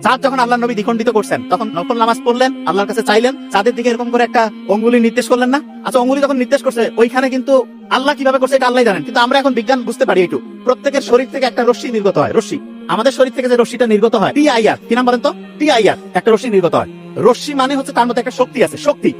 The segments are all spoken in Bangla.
চাঁদ যখন আল্লাহ নবী দ্বিখণ্ডিত করছেন তখন নফল নামাজ পড়লেন, আল্লাহর কাছে চাইলেন, চাঁদের দিকে এরকম করে একটা অঙ্গুলি নির্দেশ করলেন না? আচ্ছা, অঙ্গুলি যখন নির্দেশ করছে ওইখানে কিন্তু আল্লাহ কিভাবে করছে এটা আল্লাহ জানেন, কিন্তু আমরা এখন বিজ্ঞান বুঝতে পারি একটু। প্রত্যেকের শরীর থেকে একটা রশ্মি নির্গত হয়, রশ্মি। আমাদের শরীর থেকে যে রশ্মিটা নির্গত হয় TIR, কি নাম বলেন তো? TIR একটা রশ্মি নির্গত হয়। রশ্মি মানে হচ্ছে তার মধ্যে একটা শক্তি আছে, শক্তি।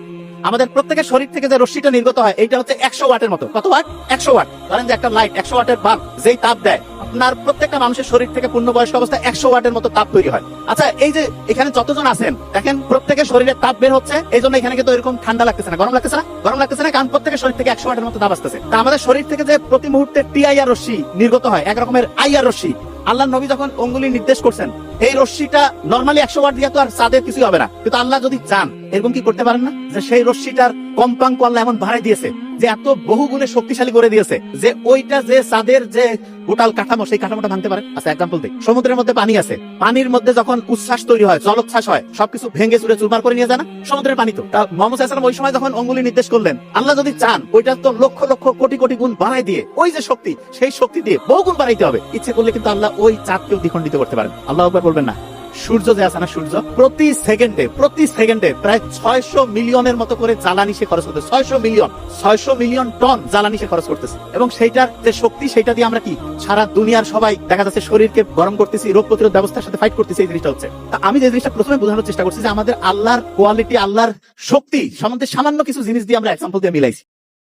আমাদের প্রত্যেকের শরীর থেকে যে রশ্মিটা নির্গত হয় এটা হচ্ছে 100 ওয়াটের মতো। কত ওয়াট? 100 ওয়াট। ধরেন যে একটা লাইট 100 ওয়াটের বাল্ব যেই তাপ দেয়, আপনার প্রত্যেকটা মানুষের শরীর থেকে পূর্ণবয়স্ক অবস্থায় 100 ওয়াটের মতো তাপ তৈরি হয়। আচ্ছা, এই যে এখানে যতজন আছেন দেখেন প্রত্যেকের শরীরে তাপ বের হচ্ছে, এই জন্য এখানে কিন্তু এরকম ঠান্ডা লাগতেছে না, গরম লাগতেছে না? গরম লাগতেছে না, কারণ প্রত্যেকের শরীর থেকে 100 ওয়াটের মতো তাপ আসতেছে। তা আমাদের শরীর থেকে যে প্রতি মুহূর্তে TIR রশ্মি নির্গত হয়, এক রকমের IR রশ্মি। আল্লাহ নবী যখন অঙ্গুলি নির্দেশ করছেন, এই রশ্মিটা নরমালি 100 ওয়াট দিয়ে তো আর চাঁদের কিছুই হবে না, কিন্তু আল্লাহ যদি চান এরকম কি করতে পারেন না, যে সেই রশ্মিটার কম্পাঙ্ক আল্লাহ এমন বাড়াই দিয়েছে, যে এত বহুগুণে শক্তিশালী করে দিয়েছে যে ওইটা যে চাঁদের যে গোটাল কাঠামো, সেই কাঠামোটা ভাঙতে পারে। আচ্ছা, এক্সাম্পল দিই। সমুদ্রের মধ্যে পানি আছে, পানির মধ্যে যখন উচ্ছ্বাস তৈরি হয়, জলোচ্ছ্বাস হয়, সবকিছু ভেঙে চুরে চুরমার করে নিয়ে যায় না সমুদ্রের পানি? তো মুহাম্মদ সাল্লাল্লাহু আলাইহি ওয়াসাল্লাম ওই সময় যখন অঙ্গুলি নির্দেশ করলেন, আল্লাহ যদি চান ওইটা তো লক্ষ লক্ষ কোটি কোটি গুণ বাড়াই দিয়ে, ওই যে শক্তি, সেই শক্তি দিয়ে বহু গুণ বাড়াইতে হবে। ইচ্ছে করলে কিন্তু আল্লাহ ওই চাঁদকেও দ্বিখণ্ডিত করতে পারেন। আল্লাহ আকবার বলবেন না? সূর্য যে আছে না, সূর্য প্রতি সেকেন্ডে প্রায় 600 মিলিয়নের মতো করে জ্বালানি সে খরচ করতেছে। 600 মিলিয়ন টন জ্বালানি সে খরচ করতেছে, এবং সেইটার যে শক্তি সেটা দিয়ে আমরা কি সারা দুনিয়ার সবাই দেখা যাচ্ছে শরীরকে গরম করতেছি, রোগ প্রতিরোধ ব্যবস্থার সাথে ফাইট করতেছি। এই জিনিসটা হচ্ছে, আমি যে জিনিসটা প্রথমে বোঝানোর চেষ্টা করছি যে আমাদের আল্লাহর কোয়ালিটি, আল্লাহর শক্তি সম্বন্ধে সামান্য কিছু জিনিস দিয়ে আমরা এক্সাম্পল দিয়ে মিলাইছি।